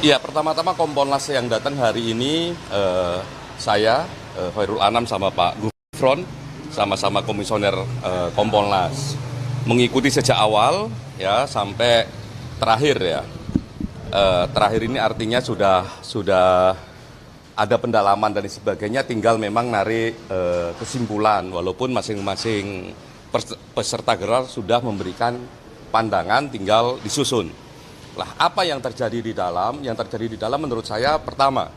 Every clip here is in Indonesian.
Iya, pertama-tama Kompolnas yang datang hari ini, saya, Khairul Anam sama Pak Gufron, sama-sama komisioner Kompolnas. Mengikuti sejak awal ya sampai terakhir ya. Terakhir ini artinya sudah ada pendalaman dan sebagainya, tinggal memang narik kesimpulan, walaupun masing-masing peserta gelar sudah memberikan pandangan, tinggal disusun. Lah, apa yang terjadi di dalam? Yang terjadi di dalam menurut saya, pertama,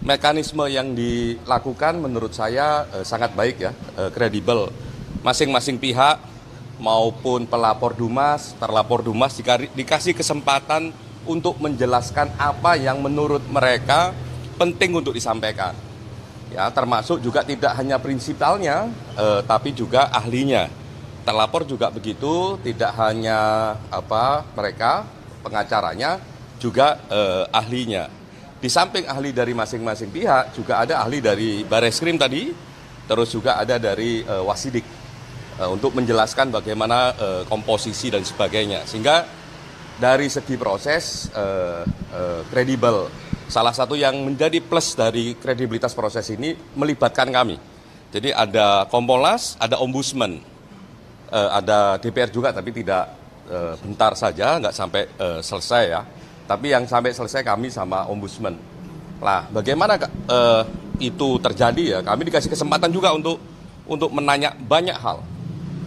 mekanisme yang dilakukan menurut saya sangat baik ya, kredibel. Masing-masing pihak maupun pelapor Dumas, terlapor Dumas dikasih kesempatan untuk menjelaskan apa yang menurut mereka penting untuk disampaikan. Ya, termasuk juga tidak hanya prinsipalnya, tapi juga ahlinya. Terlapor juga begitu, tidak hanya mereka pengacaranya, juga ahlinya. Di samping ahli dari masing-masing pihak, juga ada ahli dari Bareskrim tadi, terus juga ada dari Wasidik untuk menjelaskan bagaimana komposisi dan sebagainya. Sehingga dari segi proses kredibel. Salah satu yang menjadi plus dari kredibilitas proses ini melibatkan kami. Jadi ada Kompolnas, ada Ombudsman, ada DPR juga, tapi tidak bentar saja, nggak sampai selesai ya. Tapi yang sampai selesai kami sama Ombudsman. Nah, bagaimana itu terjadi ya? Kami dikasih kesempatan juga untuk menanya banyak hal.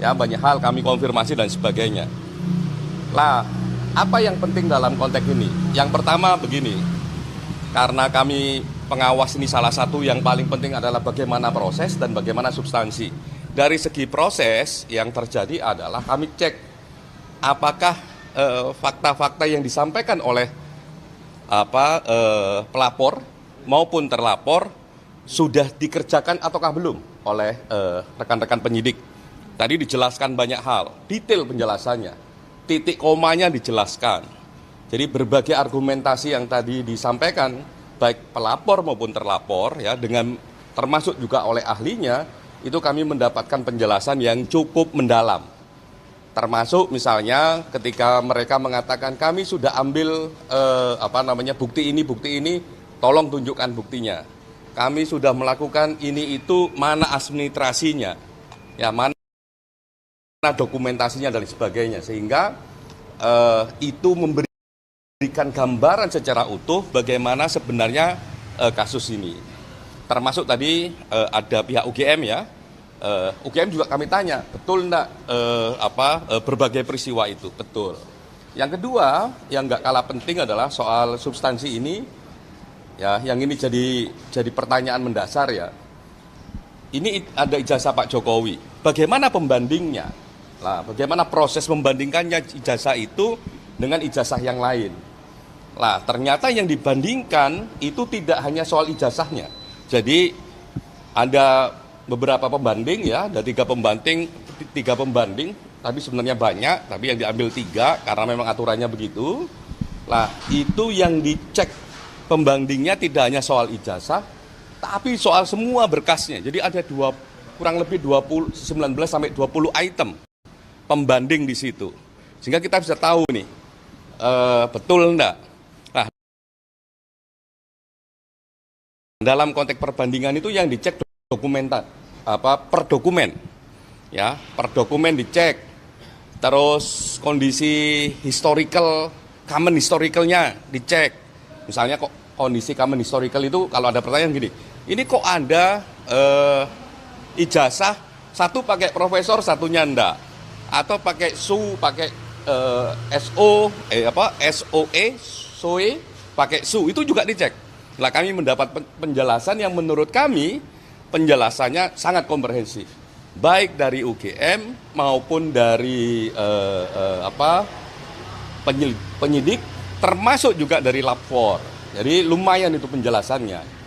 Ya, banyak hal kami konfirmasi dan sebagainya. Lah, apa yang penting dalam konteks ini? Yang pertama begini, karena kami pengawas ini salah satu yang paling penting adalah bagaimana proses dan bagaimana substansi. Dari segi proses yang terjadi adalah kami cek apakah fakta-fakta yang disampaikan oleh pelapor maupun terlapor sudah dikerjakan ataukah belum oleh rekan-rekan penyidik. Tadi dijelaskan banyak hal, detail penjelasannya, titik komanya dijelaskan. Jadi berbagai argumentasi yang tadi disampaikan baik pelapor maupun terlapor ya, dengan termasuk juga oleh ahlinya, itu kami mendapatkan penjelasan yang cukup mendalam. Termasuk misalnya ketika mereka mengatakan kami sudah ambil bukti ini, tolong tunjukkan buktinya. Kami sudah melakukan ini itu, mana administrasinya, ya mana dokumentasinya dan sebagainya, sehingga itu memberikan gambaran secara utuh bagaimana sebenarnya kasus ini. Termasuk tadi ada pihak UGM ya. UGM juga kami tanya, betul enggak berbagai peristiwa itu? Betul. Yang kedua, yang enggak kalah penting adalah soal substansi ini, ya, yang ini jadi pertanyaan mendasar ya. Ini ada ijazah Pak Jokowi. Bagaimana pembandingnya? Lah, bagaimana proses membandingkannya ijazah itu dengan ijazah yang lain? Lah, ternyata yang dibandingkan itu tidak hanya soal ijazahnya. Jadi ada beberapa pembanding ya, ada tiga pembanding, tapi sebenarnya banyak, tapi yang diambil 3 karena memang aturannya begitu. Lah, itu yang dicek pembandingnya tidak hanya soal ijazah, tapi soal semua berkasnya. Jadi ada kurang lebih 19 sampai 20 item pembanding di situ. Sehingga kita bisa tahu nih, betul enggak. Nah, dalam konteks perbandingan itu yang dicek per dokumen ya, per dokumen dicek, terus kondisi common historicalnya dicek. Misalnya kok kondisi common historical itu kalau ada pertanyaan gini, ini kok ada ijazah satu pakai profesor satunya enggak, atau pakai pakai SOE pakai itu juga dicek. Lah, kami mendapat penjelasan yang menurut kami penjelasannya sangat komprehensif, baik dari UGM maupun dari penyidik, termasuk juga dari lapor. Jadi lumayan itu penjelasannya.